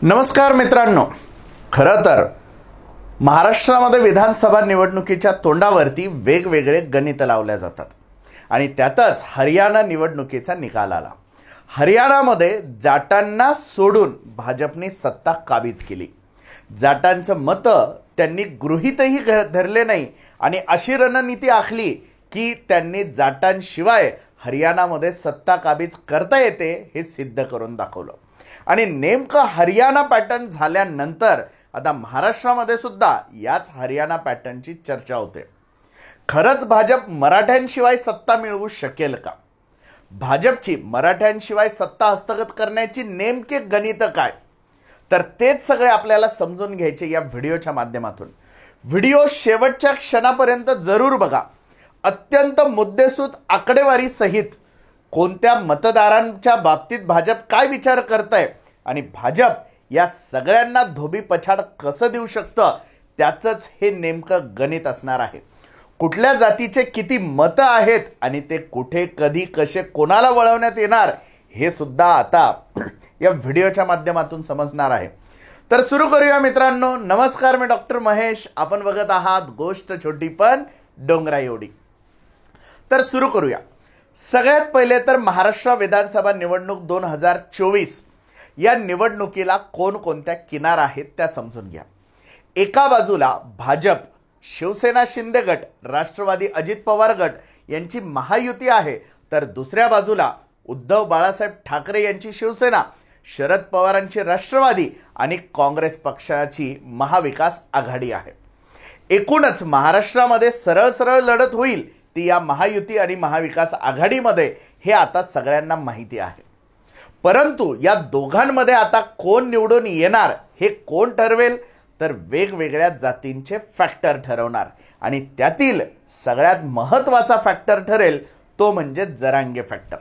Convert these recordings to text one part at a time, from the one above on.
नमस्कार मित्रांनो, खरं तर महाराष्ट्रामध्ये विधानसभा निवडणुकीच्या तोंडावरती वेगवेगळे गणित लावल्या जातात आणि त्यातच हरियाणा निवडणुकीचा निकाल आला। हरियाणामध्ये जाटांना सोडून भाजपने सत्ता काबीज केली। जाटांचं मत त्यांनी गृहीतही धरले नाही आणि अशी रणनीती आखली की त्यांनी जाटांशिवाय हरियाणामध्ये सत्ता काबीज करता येते हे सिद्ध करून दाखवलं। आणि नेमकं हरियाणा पॅटर्न झाल्यानंतर आता महाराष्ट्रामध्ये सुद्धा याच हरियाणा पॅटर्नची चर्चा होते। खरंच भाजप मराठ्यांशिवाय सत्ता मिळवू शकेल का? भाजपची मराठ्यांशिवाय सत्ता हस्तगत करण्याची नेमके गणित काय? तर तेच सगळे आपल्याला समजून घ्यायचे या व्हिडिओच्या माध्यमातून। व्हिडिओ शेवटच्या क्षणापर्यंत जरूर बघा। अत्यंत मुद्देसूद आकडेवारी सहित कोणत्या मतदारांच्या बाबतीत भाजप काय विचार करतंय आणि भाजप या सगळ्यांना धोबी पछाड कसं देऊ शकतं त्याचंच हे नेमकं गणित असणार आहे। कुठल्या जातीचे किती मतं आहेत आणि ते कुठे कधी कसे कोणाला वळवण्यात येणार हे सुद्धा आता या व्हिडिओच्या माध्यमातून समजणार आहे। तर सुरू करूया मित्रांनो। नमस्कार, मी डॉक्टर महेश, आपण बघत आहात गोष्ट छोटी पण डोंगरा एवढी। तर सुरू करूया। सगळ्यात पहिले तर महाराष्ट्र विधानसभा निवडणूक 2024 या निवडणुकीला कोणकोणत्या किनार आहेत त्या समजून घ्या। एका बाजूला भाजप, शिवसेना शिंदे गट, राष्ट्रवादी अजित पवार गट यांची महायुती आहे, तर दुसऱ्या बाजूला उद्धव बाळासाहेब ठाकरे यांची शिवसेना, शरद पवारांची राष्ट्रवादी आणि काँग्रेस पक्षाची महाविकास आघाडी आहे। एकूणच महाराष्ट्रामध्ये सरळ सरळ लढत होईल ती या महायुती आणि महाविकास आघाडीमध्ये हे आता सगळ्यांना माहिती आहे। परंतु या दोघांमध्ये आता कोण निवडून येणार हे कोण ठरवेल? तर वेगवेगळ्या जातींचे फॅक्टर ठरवणार आणि त्यातील सगळ्यात महत्त्वाचा फॅक्टर ठरेल तो म्हणजे जरांगे फॅक्टर।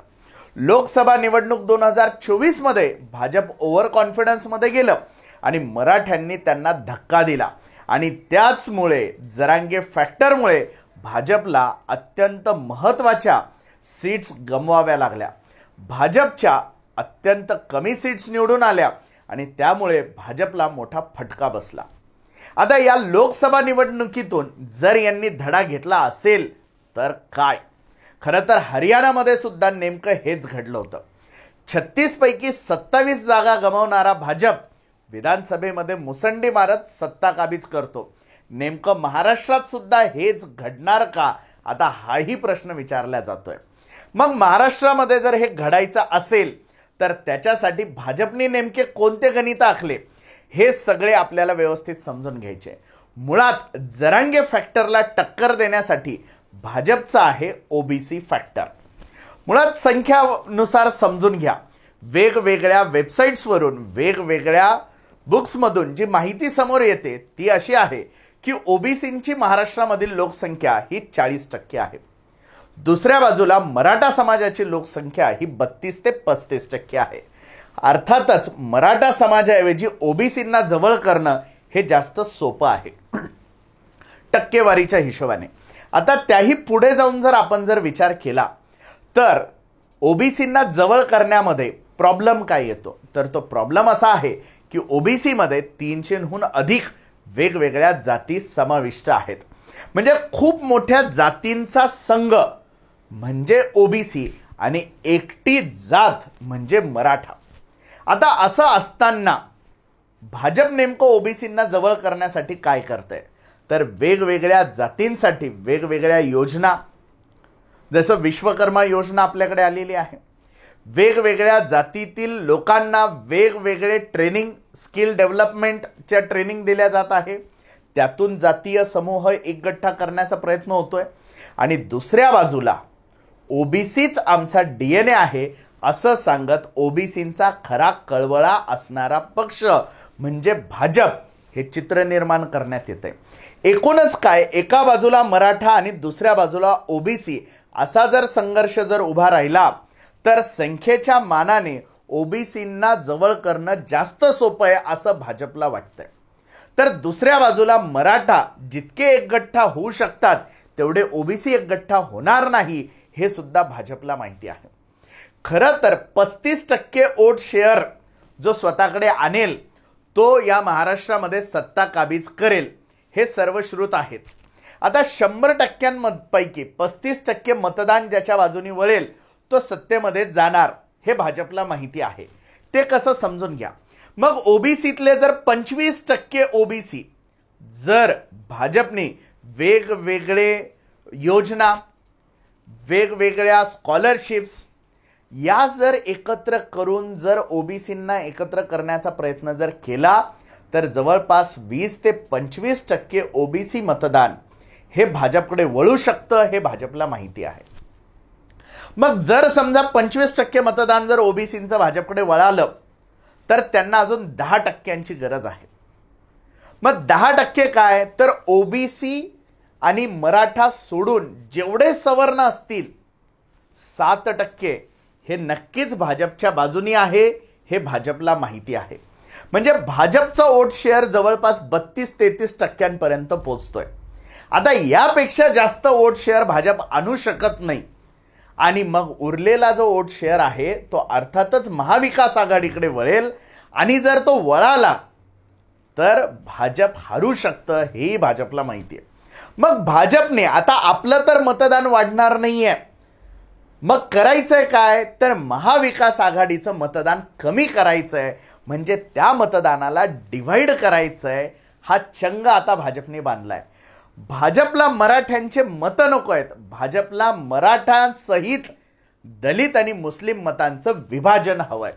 लोकसभा निवडणूक 2024 मध्ये भाजप ओव्हर कॉन्फिडन्समध्ये गेलं आणि मराठ्यांनी त्यांना धक्का दिला आणि त्याचमुळे जरांगे फॅक्टरमुळे भाजपला अत्यंत महत्त्वाच्या सीट्स गमवाव्या लागल्या। भाजपच्या अत्यंत कमी सीट्स निवडून आल्या आणि त्यामुळे भाजपला मोठा फटका बसला। आता या लोकसभा निवडणुकीतून जर यांनी धडा घेतला असेल तर काय? खरं तर हरियाणामध्ये सुद्धा नेमकं हेच घडलं होतं। 36 पैकी 27 जागा गमावणारा भाजप विधानसभेमध्ये मुसंडी मारत सत्ता काबीज करतो। नेमकं महाराष्ट्रात सुद्धा हेच घडणार का? आता हाही प्रश्न विचारला जातोय। मग महाराष्ट्रामध्ये जर हे घडायचं असेल तर त्याच्यासाठी भाजपने नेमके कोणते गणित आखले हे सगळे आपल्याला व्यवस्थित समजून घ्यायचे। मुळात जरांगे फॅक्टरला टक्कर देण्यासाठी भाजपचा आहे ओबीसी फॅक्टर। मुळात संख्यानुसार समजून घ्या। वेगवेगळ्या वेबसाईट्सवरून वेगवेगळ्या बुक्समधून जी माहिती समोर येते ती अशी आहे की ओबीसींची महाराष्ट्रामधील लोकसंख्या ही 40% आहे। दुसऱ्या बाजूला मराठा समाजाची लोकसंख्या ही 32 ते 35% आहे। अर्थातच मराठा समाजाऐवजी ओबीसींना जवळ करणं हे जास्त सोपं आहे टक्केवारीच्या हिशोबाने। आता त्याही पुढे जाऊन जर आपण विचार केला तर ओबीसींना जवळ करण्यामध्ये प्रॉब्लेम काय येतो? तर तो प्रॉब्लेम असा आहे की ओबीसीमध्ये 300हून अधिक वेगवेगळ्या जाती समाविष्ट आहेत। म्हणजे खूप मोठ्या जातींचा संघ म्हणजे ओबीसी आणि एकटी जात म्हणजे मराठा। आता असं असताना भाजप नेमकं ओबीसींना जवळ करण्यासाठी काय करतंय? तर वेगवेगळ्या जातींसाठी वेगवेगळ्या योजना, जसं विश्वकर्मा योजना आपल्याकडे आलेली आहे। वेगवेगळ्या जातीतील लोकांना वेगवेगळे ट्रेनिंग, स्किल डेव्हलपमेंटच्या ट्रेनिंग दिल्या जात आहे। त्यातून जातीय समूह एकगठ्ठा करण्याचा प्रयत्न होतोय आणि दुसऱ्या बाजूला ओबीसीच आमचा DNA आहे असं सांगत ओबीसींचा खरा कळवळा असणारा पक्ष म्हणजे भाजप हे चित्र निर्माण करण्यात येते। एकूणच काय, एका बाजूला मराठा आणि दुसऱ्या बाजूला ओबीसी असा जर संघर्ष जर उभा राहिला तर संख्येच्या मानाने ओबीसींना जवळ करणं जास्त सोपं आहे असं भाजपला वाटतंय। तर दुसऱ्या बाजूला मराठा जितके एकगठ्ठा होऊ शकतात तेवढे ओबीसी एकगठ्ठा होणार नाही हे सुद्धा भाजपला माहिती आहे। खरं तर 35% वोट शेअर जो स्वतःकडे आणेल तो या महाराष्ट्रामध्ये सत्ता काबीज करेल हे सर्वश्रुत आहेच. आता 100%पैकी 35% मतदान ज्याच्या बाजूनी वळेल तो सत्तेमध्ये जाणार हे भाजपला माहिती आहे. ते कसं समजून घ्या. मग ओबीसीतले जर 25% ओबीसी जर भाजपने वेगवेगळे योजना, वेगवेगळ्या स्कॉलरशिप्स या जर एकत्र करून जर ओबीसींना एकत्र करण्याचा प्रयत्न जर केला तर जवळपास 20 ते 25% ओबीसी मतदान हे भाजपकडे वळू शकतं हे भाजपला माहिती आहे. मग जर समजा 25% मतदान जर ओबीसींचं भाजपकडे वळालं तर त्यांना अजून 10%ची गरज आहे. मग 10% काय तर ओबीसी आणि मराठा सोडून जेवढे सवर्ण असतील 7% हे नक्कीच भाजपच्या बाजूनी आहे हे भाजपला माहिती आहे. म्हणजे भाजपचा वोट शेअर जवळपास 32-33% पोहोचतोय. आता यापेक्षा जास्त वोट शेअर भाजप आणू शकत नाही आणि मग उरलेला जो वोट शेअर आहे तो अर्थातच महाविकास आघाडीकडे वळेल आणि जर तो वळाला तर भाजप हरू शकतं हेही भाजपला माहिती आहे. मग भाजपने आता आपलं तर मतदान वाढणार नाहीये, मग करायचंय काय तर महाविकास आघाडीचं मतदान कमी करायचंय, म्हणजे त्या मतदानाला डिव्हाइड करायचंय. हा चंग आता भाजपने बांधलाय. भाजपला मराठ्यांचे मतं नको आहेत, भाजपला मराठ्यांसहित दलित आणि मुस्लिम मतांचं विभाजन हवंय.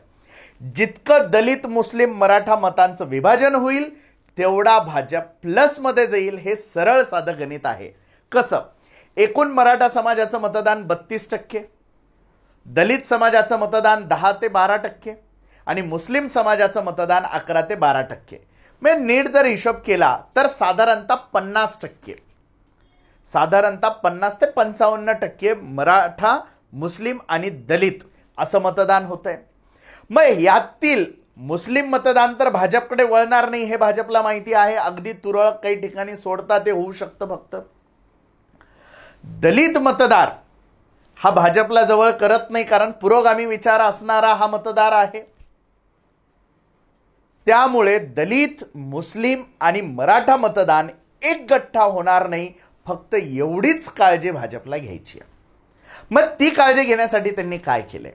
जितकं दलित मुस्लिम मराठा मतांचं विभाजन होईल तेवढा भाजप प्लसमध्ये जाईल. हे सरळ साधं गणित आहे. कसं? एकूण मराठा समाजाचं मतदान 32%, दलित समाजाचं मतदान 10 ते 12% आणि मुस्लिम समाजाचं मतदान 11 ते 12%. म्हणजे नीट जर हिशोब केला तर साधारणतः 50%, साधारणतः 50 ते 55% मराठा, मुस्लिम आणि दलित असं मतदान होतंय. मग यातील मुस्लिम मतदान तर भाजपकडे वळणार नाही हे भाजपला माहिती आहे. अगदी तुरळक काही ठिकाणी सोडता ते होऊ शकतं. फक्त दलित मतदार हा भाजपला जवळ करत नाही, कारण पुरोगामी विचार असणारा हा मतदार आहे. त्यामुळे दलित, मुस्लिम आणि मराठा मतदान एक गठ्ठा होणार नाही. फक्त एवढीच काळजी भाजपला घ्यायची आहे. मग ती काळजी घेण्यासाठी त्यांनी काय केलंय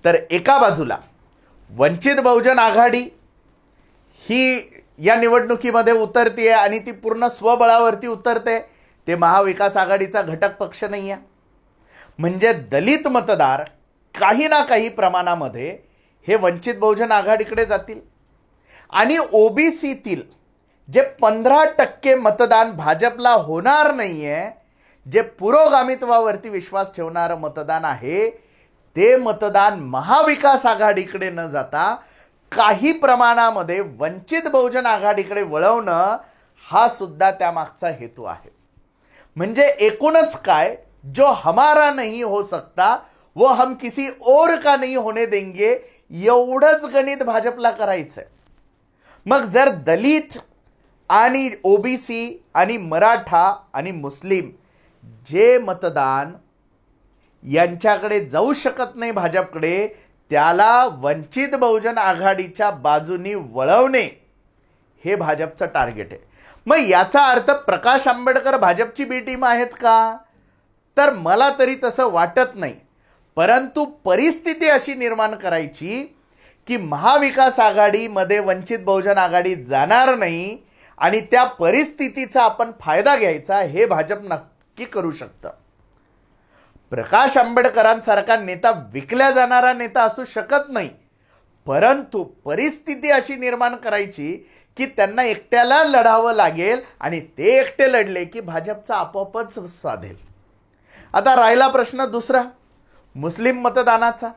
तर एका बाजूला वंचित बहुजन आघाडी ही या निवडणुकीमध्ये उतरते आणि ती पूर्ण स्वबळावरती उतरते. ते महाविकास आघाडीचा घटक पक्ष नाही आहे. म्हणजे दलित मतदार काही ना काही प्रमाणामध्ये हे वंचित बहुजन आघाडीकडे जातील आणि ओबीसीतील जे 15% मतदान भाजपला होणार नाहीये, जे पुरोगामित्वावरती विश्वास ठेवणारं मतदान आहे, ते मतदान महाविकास आघाडीकडे न जाता काही प्रमाणामध्ये वंचित बहुजन आघाडीकडे वळवणं हा सुद्धा त्यामागचा हेतू आहे. म्हणजे एकूणच काय, जो हमारा नहीं हो सकता वो हम किसी और का नहीं होने देंगे, एवढंच गणित भाजपला करायचंय. मग जर दलित आणि ओबीसी आणि मराठा आणि मुस्लिम जे मतदान यांच्याकडे जाऊ शकत नाही भाजपकडे, त्याला वंचित बहुजन आघाडीच्या बाजूनी वळवणे हे भाजपचं टार्गेट आहे. मग याचा अर्थ प्रकाश आंबेडकर भाजपची बी टीम आहेत का तर मला तरी तसं वाटत नाही. परंतु परिस्थिती अशी निर्माण करायची की महाविकास आघाडीमध्ये वंचित बहुजन आघाडी जाणार नाही आणि त्या परिस्थितीचा आपण फायदा घ्यायचा, हे भाजप नक्की करू शकतं. प्रकाश आंबेडकरांसारखा नेता विकल्या जाणारा नेता असू शकत नाही, परंतु परिस्थिती अशी निर्माण करायची की त्यांना एकट्याला लढावं लागेल आणि ते एकटे लढले की भाजपचा आपोआपच साधेल. आता राहिला प्रश्न दुसरा मुस्लिम मतदानाचा.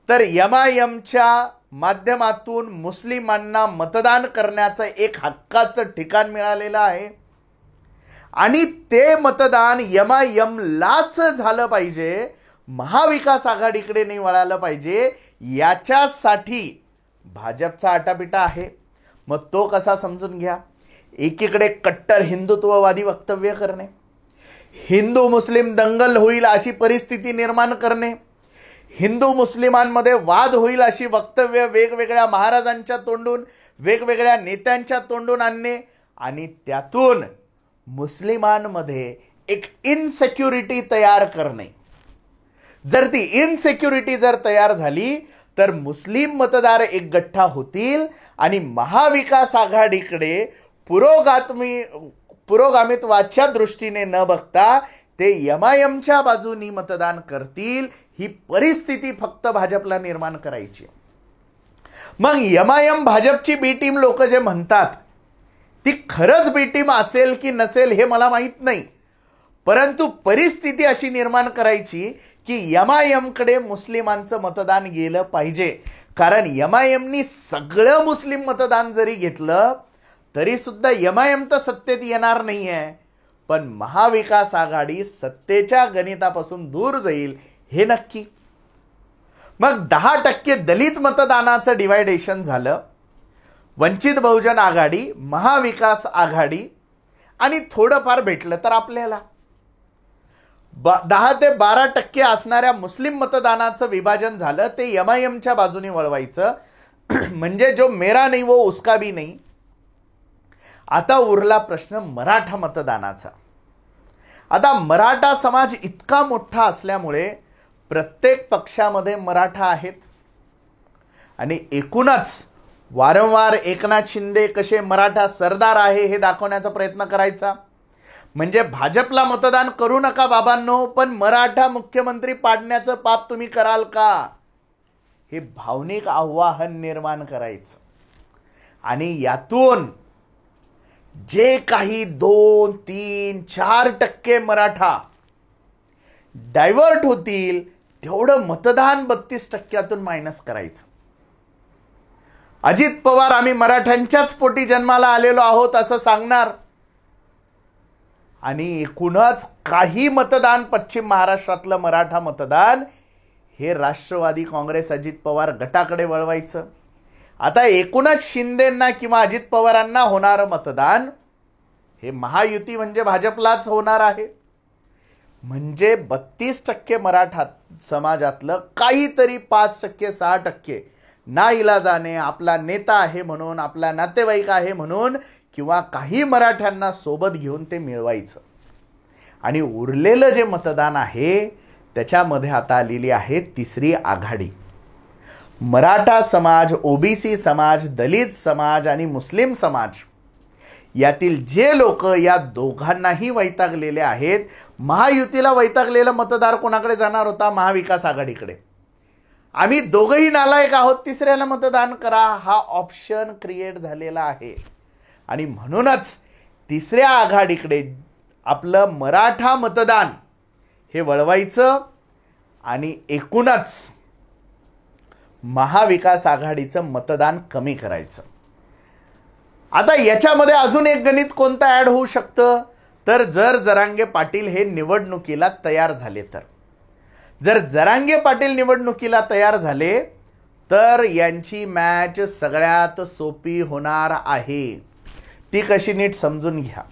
तर एमआयएमच्या माध्यमातून मुस्लिमांना मतदान करण्याचं एक हक्काचं ठिकाण मिळालेलं आहे आणि ते मतदान एमआयएमलाच झालं पाहिजे, महाविकास आघाडीकडे नाही वळालं पाहिजे. याच्यासाठी भाजपचा आटापिटा आहे. मग तो कसा समजून घ्या. एकीकडे कट्टर हिंदुत्ववादी वक्तव्य करणे, हिंदू मुस्लिम दंगल होईल अशी परिस्थिती निर्माण करणे, हिंदू मुस्लिमांमध्ये वाद होईल अशी वक्तव्य वेगवेगळ्या महाराजांच्या तोंडून, वेगवेगळ्या नेत्यांच्या तोंडून आणणे आणि त्यातून मुस्लिमांमध्ये एक इनसेक्युरिटी तयार करणे. जर ती इनसेक्युरिटी जर तयार झाली तर मुस्लिम मतदार एकगठ्ठा होतील आणि महाविकास आघाडीकडे पुरोगामित्वाच्या दृष्टीने न बघता ते एमआयएमच्या बाजूनी मतदान करतील. ही परिस्थिती फक्त भाजपला निर्माण करायची. मग एमआयएम भाजपची बी टीम लोक जे म्हणतात ती खरंच बी टीम असेल की नसेल हे मला माहीत नाही, परंतु परिस्थिती अशी निर्माण करायची की एमआयएमकडे मुस्लिमांचं मतदान गेलं पाहिजे. कारण एमआयएमनी सगळं मुस्लिम मतदान जरी घेतलं तरी सुद्धा एमआयएम तर सत्तेत येणार नाही आहे, पण महाविकास आघाडी सत्तेच्या गणितापासून दूर जाईल हे नक्की. मग 10% दलित मतदानाचं डिवायडेशन झालं. वंचित बहुजन आघाडी, महाविकास आघाडी आणि थोडंफार भेटलं तर आपल्याला 10 ते 12% असणाऱ्या मुस्लिम मतदानाचं विभाजन झालं. ते एमआयएमच्या बाजूने वळवायचं. म्हणजे जो मेरा नहीं वो उसका भी नहीं. आता उरला प्रश्न मराठा मतदानाचा. आता मराठा समाज इतका मोठा असल्यामुळे प्रत्येक पक्षामध्ये मराठा आहेत आणि एकूणच वारंवार एकनाथ शिंदे कसे मराठा सरदार आहे हे दाखवण्याचा प्रयत्न करायचा. म्हणजे भाजपला मतदान करू नका बाबांनो, पण मराठा मुख्यमंत्री पाडण्याचं पाप तुम्ही कराल का, हे भावनिक आव्हान निर्माण करायचं. आणि यातून जे काही 2, 3, 4% मराठा डायव्हर्ट होतील तेवढं मतदान 32%तून मायनस करायचं. अजित पवार आम्ही मराठ्यांच्याच पोटी जन्माला आलेलो आहोत असं सांगणार आणि एकूणच काही मतदान पश्चिम महाराष्ट्रातलं मराठा मतदान हे राष्ट्रवादी काँग्रेस अजित पवार गटाकडे वळवायचं. आता एकूणच शिंदेंना किंवा अजित पवारांना होणारं मतदान हे महायुती म्हणजे भाजपलाच होणार आहे. म्हणजे 32% मराठा समाजातलं काहीतरी 5%, 6% नाईलाजाने आपला नेता आहे म्हणून, आपला नातेवाईक आहे म्हणून किंवा काही मराठ्यांना सोबत घेऊन ते मिळवायचं. आणि उरलेलं जे मतदान आहे त्याच्यामध्ये आता आलेली आहे तिसरी आघाडी. मराठा समाज, ओबीसी समाज, दलित समाज आणि मुस्लिम समाज यातील जे लोक या दोघांनाही वैतागलेले आहेत. महायुतीला वैतागलेला मतदार कोणाकडे जाणार होता? महाविकास आघाडीकडे. आम्ही दोघंही नालायक आहोत, तिसऱ्याला मतदान करा हा ऑप्शन क्रिएट झालेला आहे. आणि म्हणूनच तिसऱ्या आघाडीकडे आपलं मराठा मतदान हे वळवायचं आणि एकूणच महाविकास आघाडीचं मतदान कमी करायचं. आता याच्यामध्ये अजून एक गणित कोणतं ॲड होऊ शकतं तर जर जरांगे पाटील हे निवडणुकीला तयार झाले तर. जर जरांगे पाटील निवडणुकीला तयार झाले तर यांची मॅच सगळ्यात सोपी होणार आहे. ती कशी नीट समजून घ्या.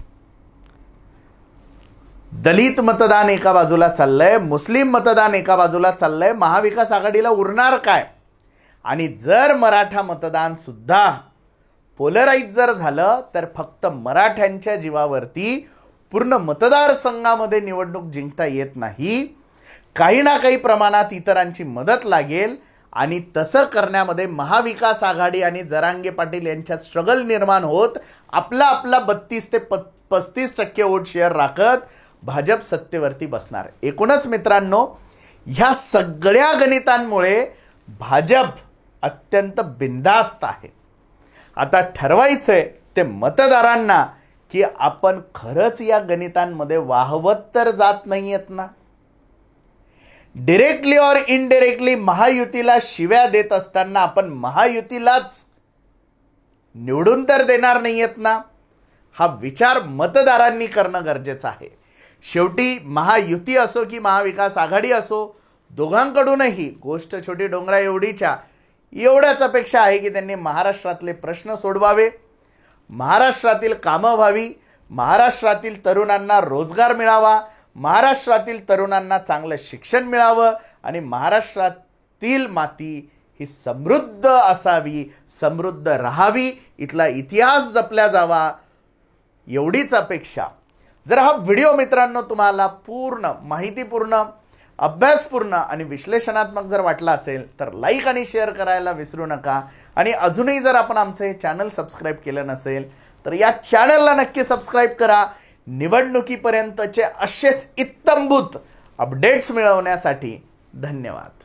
दलित मतदान एका बाजूला चाललंय, मुस्लिम मतदान एका बाजूला चाललंय, महाविकास आघाडीला उरणार काय? आणि जर मराठा मतदान सुद्धा पोलराईज जर झालं तर फक्त मराठ्यांच्या जीवावरती पूर्ण मतदारसंघामध्ये निवडणूक जिंकता येत नाही. काही ना काही प्रमाणात इतरांची मदत लागेल आणि तसं करण्यामध्ये महाविकास आघाडी आणि जरांगे पाटील यांच्यात स्ट्रगल निर्माण होत आपला 32 ते 35% वोट शेअर राखत भाजप सत्तेवरती बसणार. एकूणच मित्रांनो, ह्या सगळ्या गणितांमुळे भाजप अत्यंत बिनधास्त आहे. आता ठरवायचंय ते मतदारांना की आपण खरंच या गणितांमध्ये वाहवत तर जात नाहीयेत ना. डायरेक्टली और इनडायरेक्टली महायुतीला शिव्या देत असताना आपण महायुतीलाच निवडून तर देणार नाहीयेत ना. हा विचार मतदारांनी करणं गरजेचं आहे. शेवटी महायुती असो की महाविकास आघाडी असो, दोघांकडूनही गोष्ट छोटी डोंगरा एवढ्याच अपेक्षा आहे की त्यांनी महाराष्ट्रातले प्रश्न सोडवावे, महाराष्ट्रातील कामं व्हावी, महाराष्ट्रातील तरुणांना रोजगार मिळावा, महाराष्ट्रातील तरुणांना चांगलं शिक्षण मिळावं आणि महाराष्ट्रात तील माती ही समृद्ध असावी, समृद्ध राहावी, इथला इतिहास जपला जावा, एवढीच अपेक्षा. जर हा व्हिडिओ मित्रांनो तुम्हाला पूर्ण माहितीपूर्ण, अभ्यासपूर्ण आणि विश्लेषणात्मक जर वाटला असेल तर लाईक आणि शेअर करायला विसरू नका. आणि अजूनही जर आपण आमचं हे चॅनल सबस्क्राईब केलं नसेल तर या चॅनलला नक्की सबस्क्राईब करा. निवडणुकीपर्यंतचे असेच इत्तंभूत अपडेट्स मिळवण्यासाठी धन्यवाद.